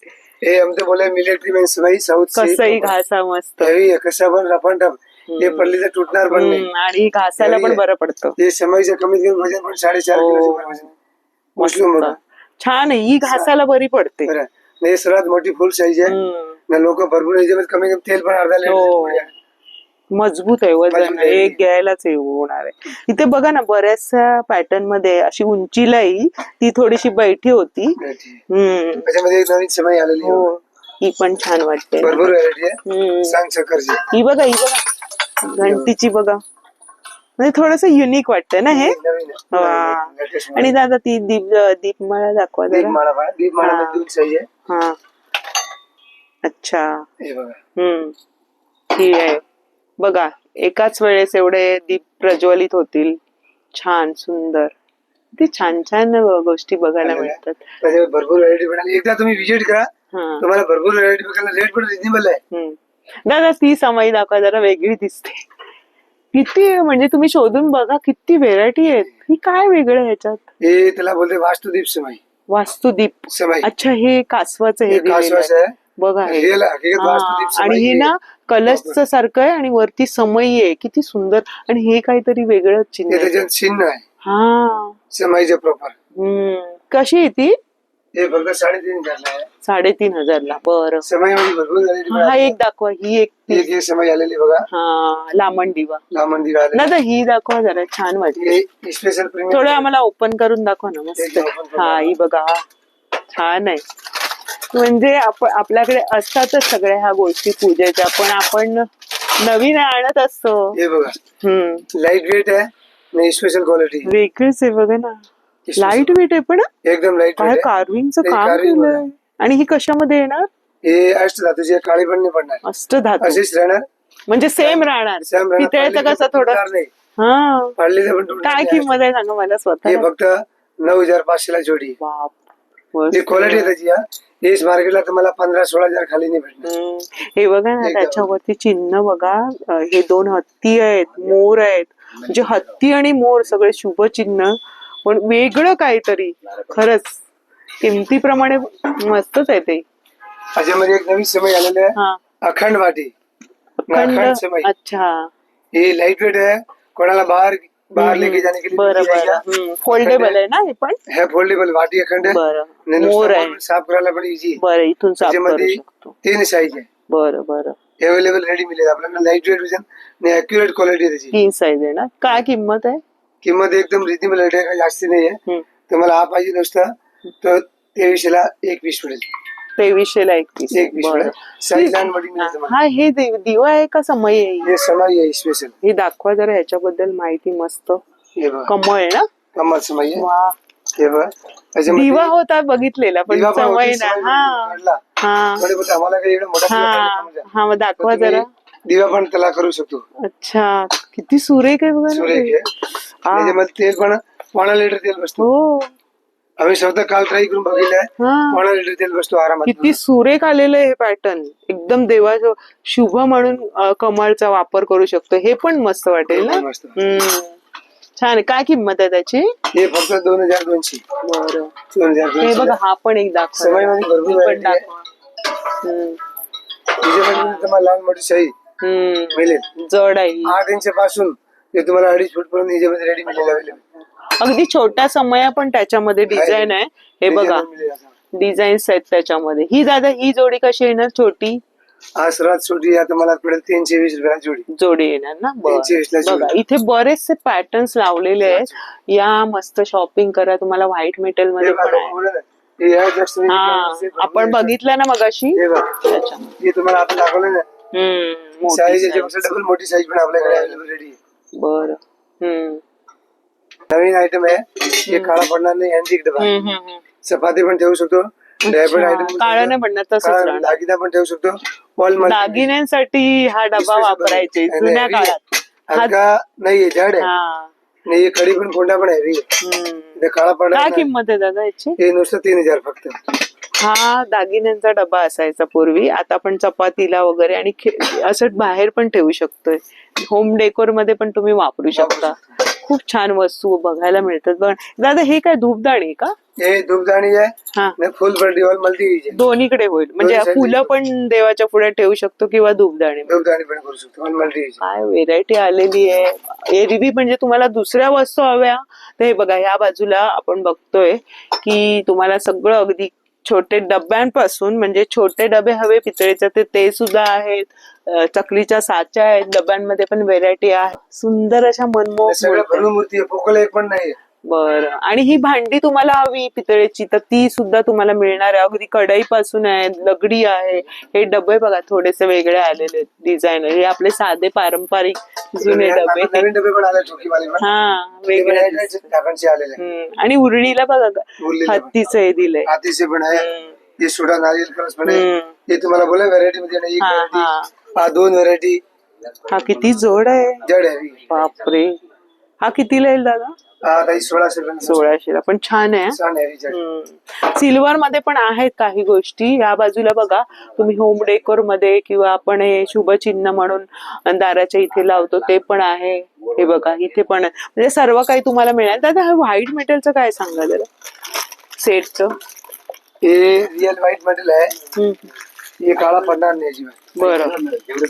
हे आमचं बोलाय मिलिटरी मेन्स बाई साऊथ कसंही घासा मस्त. हेवी आहे, कसं पण रफन टफ. हे पडली तर तुटणार पण नाही. आणि घासायला पण बरं पडतं. हे समईचं कमीत कमी वजन पण 4.5 किलो वजन. मुस्लिम म्हणून छान आहे. ही घासायला बरी पडते. बरं. हे सर्वात मोठी फुल साईज आहे ना. लोक भरपूर याच्यामध्ये कमी कमी तेल पण अर्धा लिटर. मजबूत आहे. वजन एक घ्यायलाच हे होणार आहे. इथे बघा ना बऱ्याचशा पॅटर्न मध्ये अशी उंचीलाही ती थोडीशी बैठी होती. त्याच्यामध्ये एक नवीन समय आलेली आहे. हो, ही पण छान वाटते. भरपूर व्हरायटी आहे. सांग चक्करची. ही बघा. ही बघा घंटीची बघा. म्हणजे थोडस युनिक वाटतंय ना हे. नवीन आहे. आणि दादा ती दीपमाळा दाखवा जरा. दीपमाळा 2 साईज आहे. हा अच्छा. हे बघा. ही आहे बघा. एकाच वेळेस एवढे दीप प्रज्वलित होतील. छान सुंदर. ते छान छान गोष्टी बघायला मिळतात. त्याच्यावर भरपूर व्हरायटी मिळाली. एकदा तुम्ही विजिट करा, तुम्हाला भरपूर व्हरायटी बघायला. रेट पण रिजनेबल आहे. दादा ती समई दाखवा जरा. वेगळी दिसते. किती म्हणजे तुम्ही शोधून बघा किती व्हेरायटी आहेत. ही काय वेगळं ह्याच्यात? हे त्याला बोलते वास्तुदीप समय. वास्तुदीप समय. अच्छा. हे कासवाचं हे कासवाचं आहे बघा. हे वास्तुदीप आणि हे ना कलशचं सारखं आहे आणि वरती समई आहे. किती सुंदर. आणि हे काहीतरी वेगळं चिन्ह आहे. त्याच्यात चिन्ह आहे. हा समईचं प्रॉपर. कशी आहे ती? हे फक्त 3,500 आहे. 3,500 बरं. समईमध्ये भरपूर हा एक दाखवा. ही एक समय आलेली बघा. हा लांबण दिवा. लांबण दिवा आलेली. दादा ही दाखवा जरा. छान वाटते. Special premium. थोडं आम्हाला ओपन करून दाखवा ना. मस्त. हा ही बघा. छान आहे. म्हणजे आपल्याकडे असतातच सगळ्या ह्या गोष्टी पूजेच्या. पण आपण नवीन आणत असतो. हे बघा. लाईट वेट आहे आणि स्पेशल क्वालिटी. वेगळीच आहे बघा ना. लाईट वेट आहे पण एकदम लाईट काय कार्विंगचं काम केलंय. आणि ही कशामध्ये येणार? हे अष्टधातूची काळी पण नाही पडणार. अष्टधातू अशीच राहणार. म्हणजे सेम राहणार. पितळेचं कसं थोडं. हा पडलेलं पण काय किंमत आहे सांगा मला स्वतः. हे फक्त 9,500 ला जोडी. बाप. क्वालिटी आहे त्याची. हेच मार्केटला तुम्हाला 15-16,000 खाली नाही भेटणार. हे बघा ना त्याच्यावरती चिन्ह बघा. हे 2 हत्ती आहेत, मोर आहेत. म्हणजे हत्ती आणि मोर सगळे शुभ चिन्ह. पण वेगळं काहीतरी. खरंच किमतीप्रमाणे मस्तच आहे ते. त्याच्यामध्ये एक नवीन समय आलेलं आहे. अखंड वाटी. अखंड समय. अच्छा. हे लाईट वेट आहे. कोणाला बाहर लेके जाने के लिए. बरोबर. फोल्डेबल आहे ना हे पण. हे फोल्डेबल वाटी अखंड आहे. बरं. मोर आहे. साफ करायला पण इझी. बरं इथून साफ करू शकतो. 3 साईज आहे. बरं बरं. अवेलेबल रेडी मिळेल आपल्याला. लाईट वेट आणि अॅक्युरेट क्वालिटी त्याची. 3 साईज आहे ना. काय किंमत आहे? किंमत एकदम रिजनेबल आहे, काही जास्ती नाहीये. तुम्हाला हा पाहिजे नुसतं तर 2300ला 1 पीस मिळेल. 2300ला 1 पीस. एक पीस मिळेल. साईज लहान मोठी मिळेल तुम्हाला. हा हे दिवा आहे का समय आहे? हे समाई आहे स्पेशल. हे दाखवा जरा ह्याच्याबद्दल माहिती. मस्त हे बघ कमळ आहे ना? कमाल समाई आहे. वा. हे बघ त्याच्यामध्ये दिवा होता बघितलेला पण दिवा पण समय होती, ना. समाई हा काढला. हा थोडे बहुत आम्हाला काही एवढं मोठा दिवा पाहिजे का म्हणजे? हा मग दाखवा तर तुम्ही जरा. दिवा पण त्याला करू शकतो. अच्छा किती सुरेख आहे बघा ना सुरेख ते. आहे. त्याच्यामध्ये तेल पण 1 लिटर तेल बसतो. हो आम्ही स्वतः काल ट्राय करून बघितलंय. हा 1 लिटर तेल बसतो आरामात. किती सुरेख आलेलं आहे हे पॅटर्न. एकदम देवाचं शुभ म्हणून कमळचा वापर करू शकतो. हे पण मस्त वाटेल ना. मस्त. छान आहे. काय किंमत आहे त्याची? हे फक्त 2200. बरं. 2200. हे बघा हा पण एक दाखवा. समाईमध्ये भरपूर हे पण variety आहे. दाखवा. त्याच्यामध्ये तुम्हाला लहान मोठी साई मिळेल. जड आहे. 8 इंच पासून ते तुम्हाला 2.5 फूट पर्यंत याच्यामध्ये रेडी मिळेल अवेलेबल. अगदी छोटा समय पण त्याच्यामध्ये डिझाईन आहे. हे बघा डिझाईन्स आहेत त्याच्यामध्ये. ही दादा ही जोडी कशी येणार? छोटी आज रात छोटी आता मला पडेल 320 रुपयाला जोडी. जोडी येणार ना. 320 ला बघा इथे बरेचसे पॅटर्न्स लावलेले आहेत. या मस्त शॉपिंग करा. तुम्हाला व्हाईट मेटल मध्ये पण आहे. आपण बघितलं ना मगाशी. हे तुम्हाला आपण दाखवलं ना. साईज डबल मोठी साईज पण आपल्याकडे अवेलेबल रेडी आहे. बरं. नवीन आयटम आहे. हे काळा पडणार नाही. अँटिक डबा. चपाती पण ठेवू शकतो. काळा नाही पडणार. तसंच दागिना पण ठेवू शकतो. वॉल दागिन्यांसाठी हा डबा वापरायचे जुन्या काळात. हलका नाहीये, जड आहे. नाही कडी पण कोंडा पण आहे. काळा पडणार. काय किंमत आहे दादा याची? हे नुसतं 3000 फक्त. हा दागिन्यांचा डबा असायचा पूर्वी. आता पण चपातीला वगैरे आणि असं बाहेर पण ठेवू शकतोय. होम डेकोर मध्ये पण तुम्ही वापरू शकता. खूप छान वस्तू बघायला मिळतात. बघ दादा हे काय धूपदाणी का? हे धूपदाणी आहे. फुल बर्डी वॉल मल्टी दोन्हीकडे होईल म्हणजे फुलं पण देवाच्या पुढे ठेवू शकतो किंवा धूपदाणी पण करू शकतो. काय व्हेरायटी आलेली आहे. एरवी म्हणजे तुम्हाला दुसऱ्या वस्तू हव्या तर हे बघा ह्या बाजूला आपण बघतोय की तुम्हाला सगळं अगदी छोटे डब्यांपासून म्हणजे छोटे डबे हवे पितळेचे ते सुद्धा आहेत. चकलीच्या साच्या आहेत. डब्यांमध्ये पण व्हेरायटी आहे. सुंदर अशा मनमोहक मूर्ती पोकळ एक पण नाही. बरं. आणि ही भांडी तुम्हाला हवी पितळेची तर ती सुद्धा तुम्हाला मिळणार आहे. अगदी कढई पासून आहे. लगडी आहे. हे डबे बघा थोडेसे वेगळे आलेले डिझाईन. हे आपले साधे पारंपरिक जुने डबे. नवीन डबे पण आले. हा वेगळे. आणि उरळीला बघा हत्तीचं हे दिलंय. हातीचे पण आहे. हे सुडा नारियल कलस पण आहे. हे तुम्हाला बोला व्हरायटी मध्ये हा 2 व्हरायटी. हा किती जोड आहे. जड आहे. बापरे. हा कितीला येईल दादा? 1600ला. पण छान आहे. सिल्वर मध्ये पण आहेत काही गोष्टी. या बाजूला बघा तुम्ही होम डेकोर मध्ये किंवा आपण हे शुभचिन्ह म्हणून दाराच्या इथे लावतो ते पण आहे. हे बघा इथे पण म्हणजे सर्व काही तुम्हाला मिळेल. दादा हा व्हाईट मेटलचं काय सांगाल सेटचं? हे रिअल व्हाईट मेटल आहे. हे काळा पडणार नाही अजिबात. बरं.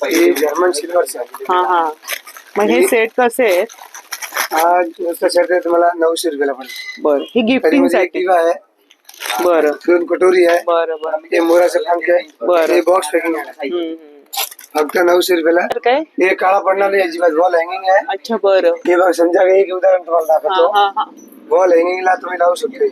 हे जर्मन सिल्वर आहे. हा. मग हे सेट कसे आहेत? हा तुम्हाला 900 रुपयाला पडेल. बरं. ही गिफ्टिंग साठी आहे. बरं. 2 कटोरी आहे. बरं. हे मोराचं पंख आहे. बरं. हे बॉक्स पॅकिंग आहे. फक्त 900 रुपयाला. काय हे काळा पडणार नाही अजिबात. वॉल हँगिंग आहे. अच्छा बरं. हे बघ समजा एक उदाहरण तुम्हाला दाखवतो. वॉल हँगिंगला तुम्ही लावू शकतो.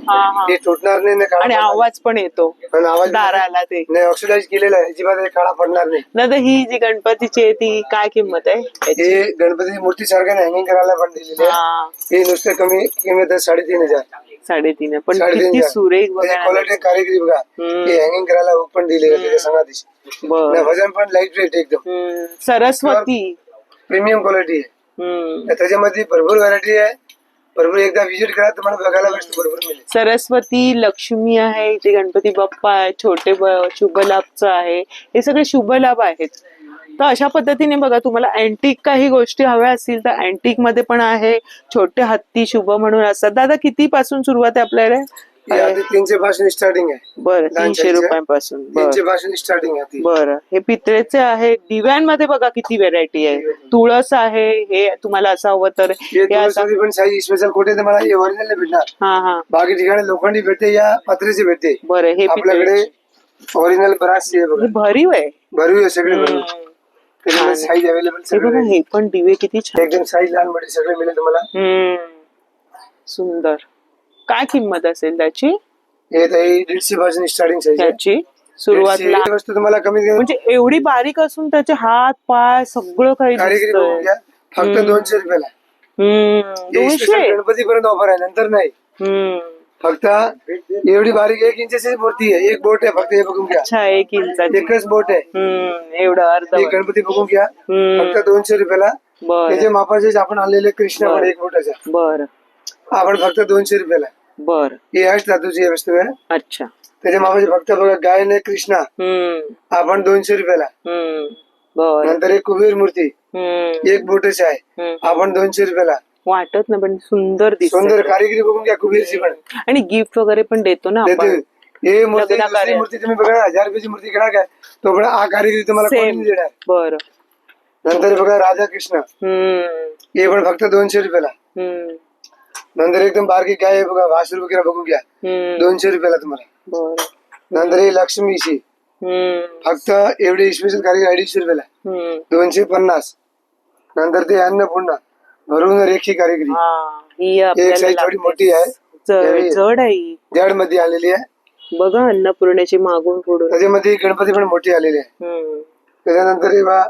हे तुटणार नाही. आणि आवाज पण येतो. पण आवाज दाराला ते नाही ऑक्सिडाइज केलेला आहे. अजिबात काळा पडणार नाही. दादा ही जी गणपतीची आहे ती काय किंमत आहे? हे गणपती मूर्ती सारख्या हँगिंग करायला पण दिलेली आहे. हे नुसते कमी किंमत आहे 3500. 3.5 पण किती सुरेख बघा. क्वालिटी कारिगिरी बघा. हे हँगिंग करायला पण दिलेलं संघादिश. वजन पण लाईट वेट एकदम. सरस्वती प्रीमियम क्वालिटी आहे. त्याच्यामध्ये भरपूर व्हरायटी आहे. भरपूर एकदा विजिट करा तुम्हाला बघायला भरपूर मिळेल. सरस्वती लक्ष्मी आहे. इथे गणपती बाप्पा आहे. छोटे शुभ लाभचं आहे. हे सगळे शुभ लाभ आहेत. तर अशा पद्धतीने बघा तुम्हाला अँटिक काही गोष्टी हव्या असतील तर अँटिक मध्ये पण आहे. छोटे हत्ती शुभ म्हणून असतात. दादा किती पासून सुरुवात आहे आपल्याला? 300 पासून स्टार्टिंग आहे. बरं. 300 रुपयांपासून. 300 पासून स्टार्टिंग आहे. बरं. हे पितळेचे आहे. दिव्यांमध्ये बघा किती व्हेरायटी आहे. तुळस आहे. हे तुम्हाला असं हवं तर पण साईज स्पेशल कुठे तुम्हाला ओरिजिनल भेटणार. बाकी ठिकाणी लोखंडी भेटते या पत्र्याची भेटते. बरं. हे आपल्याकडे ओरिजिनल बराच भरीव आहे. भरीव आहे सगळे. Size available. हे पण दिवे किती छान. एकदम साईज लहान मोठी सगळे मिळेल तुम्हाला. सुंदर. काय किंमत असेल त्याची? हे 150 पासून स्टार्टिंग साईज आहे त्याची सुरुवातला वस्तू तुम्हाला कमी म्हणजे एवढी बारीक असून त्याचे हात पाय सगळं काही कारिगिरी बघून दिसतंय. घ्या. फक्त 200 रुपयाला. 200. गणपती पर्यंत ऑफर आहे, नंतर नाही. फक्त एवढी बारीक 1 इंचाची मूर्ती आहे, एक बोट आहे फक्त, हे बघून घ्या. अच्छा, 1 इंचाची. एकच बोट आहे. एवढं अर्ध. हे गणपती बघून घ्या, फक्त 200 रुपयाला. बरं त्याचे मापाचे आपण आणलेले कृष्ण पण 1 बोटाचा बरं आपण फक्त 200 रुपयाला. बरं. ही अष्ट धातूची वस्तू आहे. अच्छा. त्याच्या मापाचे फक्त बघा, गाय नाही कृष्णा आपण 200 रुपयाला. बरं. नंतर एक कुबेर मूर्ती 1 बोटाची आहे, आपण 200 रुपयाला. वाटत ना पण सुंदर दिसत. सुंदर कारिगिरी बघून घ्या कुबेरची पण. आणि गिफ्ट वगैरे पण देतो ना आपण. हे मूर्ती दुसरी मूर्ती तुम्ही बघा 1000 रुपयाची मूर्ती घेणार काय, तो पण हा कारिगिरी तुम्हाला कोणी देणार. बरं. नंतर बघा राधा कृष्ण, हे पण फक्त 200 रुपयाला. नंतर एकदम बारकी गाय आहे बघा, वासरू वगैरे बघून घ्या, 200 रुपयाला तुम्हाला. बरं. नंतर हे लक्ष्मीची फक्त एवढी स्पेशल कारिगिरी 250 रुपयाला, 250. नंतर ते अन्नपूर्णा भरून रेखी कारिगिरी, एक साईज थोडी मोठी आहे, जड आहे, जड मध्ये आलेली आहे बघा. अन्नपूर्णेची मागून पुढून त्याच्यामध्ये गणपती पण मोठी आलेली आहे. त्याच्यानंतर हे बघा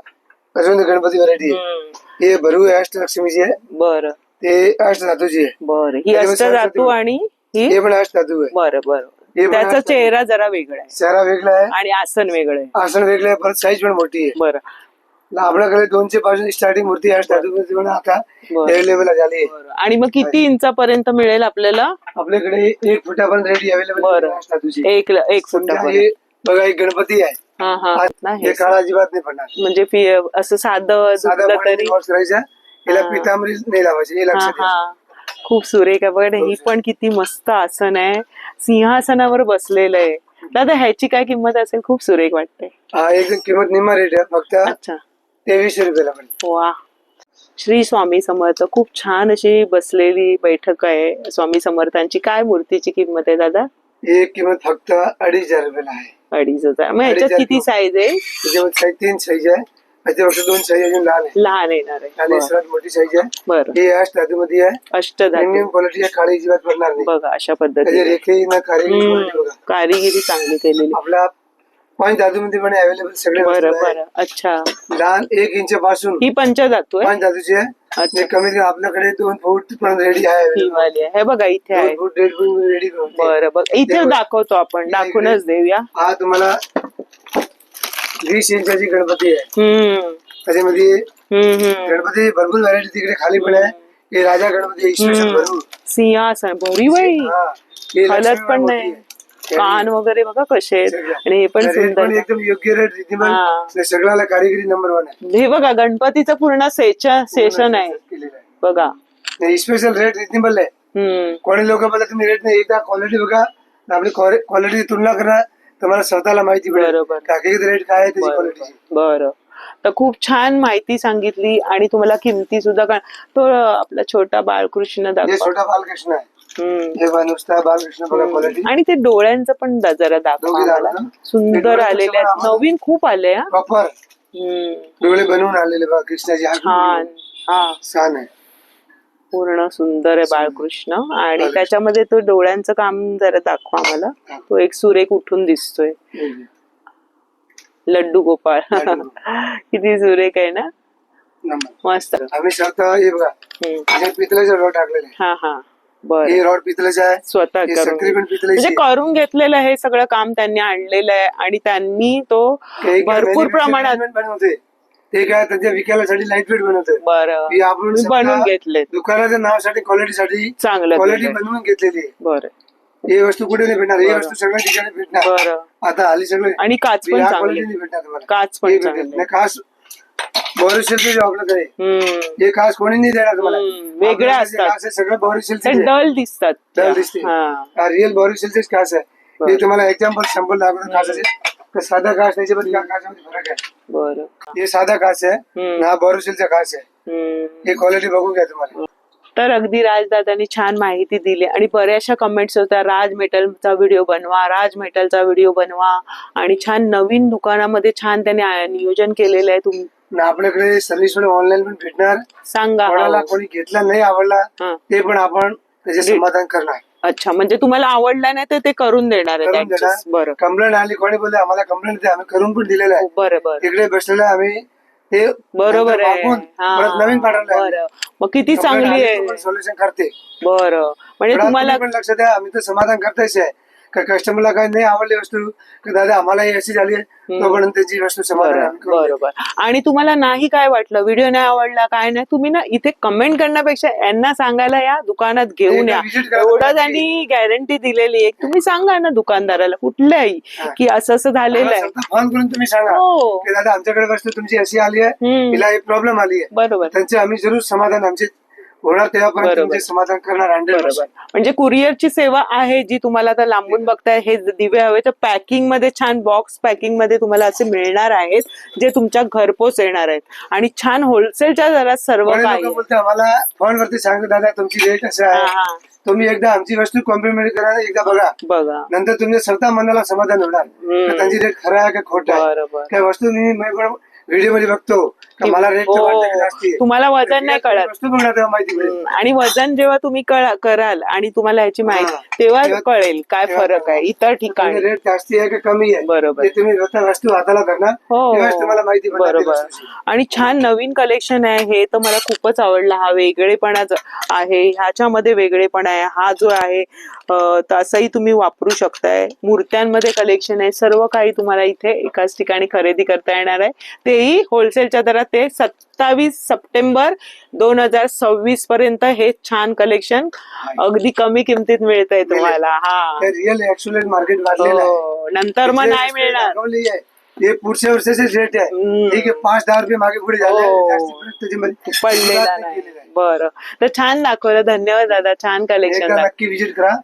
अजून गणपती व्हरायटी आहे, हे भरू अष्टलक्ष्मीची आहे. बरं. ते अष्ट धातूची आहे. बरं. ही अष्ट धातू आणि हे पण अष्ट धातू आहे. बरं बरं. त्याचा चेहरा जरा वेगळा आहे, चेहरा वेगळा आहे आणि आसन वेगळं आहे. आसन वेगळं आहे, परत साईज पण मोठी आहे. बरं. आपल्याकडे 200 पासून स्टार्टिंग मूर्ती अष्ट धातूची पण आता अवेलेबल झाली आहे. आणि मग किती इंचापर्यंत मिळेल आपल्याला? आपल्याकडे 1 फुटापर्यंत रेडी अवेलेबल आहे अष्ट धातूची. 1 फुटापर्यंत. बघा एक गणपती आहे, हे काळ अजिबात नाही पडणार. म्हणजे असं साधं तरी करायचं, याला पितांबरी नाही लावायची, हे लक्षात घ्या. खूप सुरेख आहे बघा. ही पण किती मस्त आसन आहे, सिंहासनावर बसलेलं आहे. दादा ह्याची काय किंमत असेल? खूप सुरेख वाटते. हा एकदम किंमत निम्मा रेट आहे, फक्त 2300 रुपयाला पण. वा. श्री स्वामी समर्थ. खूप छान अशी बसलेली बैठक आहे स्वामी समर्थांची. काय मूर्तीची किंमत आहे दादा? एक किंमत फक्त 2500 रुपयाला आहे. 2500. मग ह्याच्यात किती साईज आहे? त्याच्यामध्ये साईज 3 साईज आहे, त्याच्यापेक्षा 2 साईज अजून लहान येणार आहे, आणि सर्वात मोठी साईज आहे. बरं. ही अष्ट धातूमध्ये आहे, अष्टधातू क्वालिटी आहे, काळी अजिबात पडणार नाही बघा. अशा पद्धतीने रेखी ना कारिगिरी चांगली केलेली. आपला पंचधातूमध्ये पण अवेलेबल सगळे. बरं बरं. अच्छा. लहान 1 इंच पासून ही पंचधातू आहे, पंचधातूची आहे. कमीत कमी आपल्याकडे 2 फूट पर्यंत रेडी आहे. हे बघा इथे आहे. 2 फूट 1.5 फूट रेडी. बरं बघ, इथे दाखवतो आपण, दाखवूनच देऊया. हा तुम्हाला 20 इंचाची गणपती आहे. त्याच्यामध्ये गणपती भरपूर व्हरायटी तिकडे खाली पण आहे. हे राजा गणपती सिंहासन भरीवाई, हलत पण नाही, कान वगैरे बघा कसे आहेत. आणि हे पण सुंदर, एकदम योग्य रेट, रिजनेबल, सगळ्याला कारिगिरी नंबर 1 आहे. हे बघा गणपतीचं पूर्ण सेशन आहे बघा. स्पेशल रेट रिजनेबल आहे. कोणी लोक बोलतात तुम्ही रेट नाही, एकदा क्वालिटी बघा, आपली क्वालिटी तुलना करा, तुम्हाला स्वतःला माहिती पडेल रेट काय आहे त्याची क्वालिटी. बरं. तर खूप छान माहिती सांगितली, आणि तुम्हाला किमती सुद्धा तो आपला छोटा बाळकृष्ण दाखवा. छोटा बालकृष्ण आहे, नुसता बालकृष्ण बघा क्वालिटी. आणि ते डोळ्यांचं पण जरा दाखवा, सुंदर आलेले आहेत, नवीन खूप आले. प्रॉपर डोळे बनवून आलेले बघा कृष्णाची. छान. छान आहे, पूर्ण सुंदर आहे बाळकृष्ण. आणि त्याच्यामध्ये तो डोळ्यांचं काम जरा दाखवा मला. तो एक सुरेख उठून दिसतोय, लड्डू गोपाळ. किती सुरेख आहे ना, मस्त. आम्ही स्वतः हे बघा पितळेचा रॉड टाकलेला आहे. हे रॉड पितळेचा आहे, स्वतः म्हणजे करून घेतलेलं हे सगळं काम त्यांनी आणलेलं आहे. आणि त्यांनी तो भरपूर प्रमाणात बनवते. ते काय त्यांच्या विकायसाठी लाईट वेट बनवते. बरं. आपण बनवून घेतले, दुकानाच्या नावासाठी क्वालिटीसाठी चांगलं क्वालिटी बनवून घेतलेली आहे. बरं. ही वस्तू कुठे नाही भेटणार, ही वस्तू सगळ्या ठिकाणी भेटणार. आता हल्ली सगळे. आणि काच पण क्वालिटी नाही भेटणार तुम्हाला. काच पण चांगली, काच बोरोसिलचे आपल्याकडे. हे काच कोणी नाही देणार तुम्हाला, वेगळ्या असतात, सगळं बोरोसिलचे डल दिसतात. डल दिसते, रिअल बोरोसिलचेच काच आहे. हे तुम्हाला एक्झाम्पल सॅम्पल दाखवतो काचाचे. साधा काच त्याच्यामध्ये काचामध्ये फरक आहे. बरं. हे साधा काच आहे, हा बोरोसिलचा काच आहे. हे क्वालिटी बघून घ्या तुम्हाला. तर अगदी राजदादांनी छान माहिती दिली. आणि बऱ्याचशा कमेंट्स होत्या, राज मेटलचा व्हिडिओ बनवा, राज मेटलचा व्हिडिओ बनवा. आणि छान नवीन दुकानामध्ये छान त्याने नियोजन केलेलं आहे. आपल्याकडे सर्व्हिस ऑनलाईन पण भेटणार. सांगा, कोणाला कोणी घेतला नाही आवडला ते पण आपण त्याचे समाधान करणार. अच्छा, म्हणजे तुम्हाला आवडला नाही तर ते करून देणार आहे adjust. बरं, कंप्लेंट आली कोणी बोलले आम्हाला कंप्लेंट द्या, आम्ही करून पण दिलेलं आहे. बरोबर, इकडे बसलेलं आहे आम्ही ते बरोबर आहे. परत नवीन पाठवलं. बरं, मग किती चांगली आहे. सोल्युशन करते. बरं, म्हणजे तुम्हाला पण लक्ष द्या, आम्ही तर समाधान करतायच आहे. का कस्टमरला काही नाही आवडली वस्तू की दादा आम्हाला ही अशी झाली तोपर्यंत त्याची वस्तू समाधान आम्ही करून देतो. बरोबर. आणि तुम्हाला नाही काय वाटलं, व्हिडिओ नाही आवडला काय नाही, तुम्ही ना इथे कमेंट करण्यापेक्षा यांना सांगायला या, दुकानात घेऊन या. एवढं त्यांनी गॅरंटी दिलेली आहे. तुम्ही सांगा ना दुकानदाराला कुठल्याही की असं असं झालेलं आहे, फोन करून तुम्ही सांगा की दादा आमच्याकडे वस्तू तुमची अशी आली आहे, तिला एक प्रॉब्लेम आली आहे. बरोबर, त्यांचे आम्ही जरूर समाधान आमचे होणार तेव्हापर्यंत तुमचे समाधान करणार. बरोबर. म्हणजे कुरिअरची सेवा आहे जी तुम्हाला आता लांबून बघताय. हे दिवे हवे तर पॅकिंग मध्ये छान बॉक्स पॅकिंग मध्ये तुम्हाला असे मिळणार आहेत जे तुमच्या घरपोच येणार आहेत आणि छान होलसेलच्या दरात सर्व काही. आम्हाला फोनवरती सांगतो दादा तुमची रेट असं आहे, तुम्ही एकदा आमची वस्तू कॉम्प्लिमेंट करा, एकदा बघा, नंतर तुमच्या स्वतः मनाला समाधान होणार त्यांची रेट खरं आहे का खोट आहे. त्या वस्तू मी व्हिडिओ मध्ये बघतो मला रेट तुम्हाला वजन नाही कळत वस्तू बघणार माहिती आणि वजन जेव्हा तुम्ही कराल आणि तुम्हाला याची माहिती तेव्हा कळेल काय फरक आहे इतर ठिकाणी रेट जास्ती आहे का कमी आहे. बरोबर, तुम्ही वस्तू हाताला धरणार तुम्हाला माहिती बरोबर. आणि छान नवीन कलेक्शन आहे हे तर मला खूपच आवडला. हा वेगळेपणाच आहे, ह्याच्यामध्ये वेगळेपणा आहे. हा जो आहे तसंही तुम्ही वापरू शकताय. मूर्त्यांमध्ये कलेक्शन आहे, सर्व काही तुम्हाला इथे एकाच ठिकाणी खरेदी करता येणार आहे, तेही होलसेलच्या दरात. ते 27 सप्टेंबर 2026 पर्यंत हे छान कलेक्शन अगदी कमी किमतीत मिळतंय तुम्हाला. हा रिअल ऍक्च्युअल मार्केट नंतर मग नाही मिळणार. हे पुढच्या वर्षाचे रेट आहे, ठीक आहे, 5-10 रुपये मागे पुढे झाले पडलेला नाही. बरं, तर छान दाखवलं. धन्यवाद दादा, छान कलेक्शन. नक्की विजिट करा,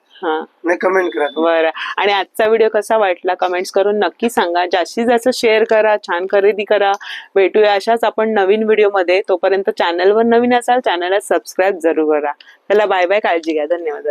कमेंट करा. बरं, आणि आजचा व्हिडिओ कसा वाटला कमेंट्स करून नक्की सांगा. जास्तीत जास्त शेअर करा, छान खरेदी करा. भेटूया अशाच आपण नवीन व्हिडिओ मध्ये. तोपर्यंत चॅनलवर नवीन असाल चॅनलला सबस्क्राईब जरूर करा. चला बाय बाय, काळजी घ्या. धन्यवाद.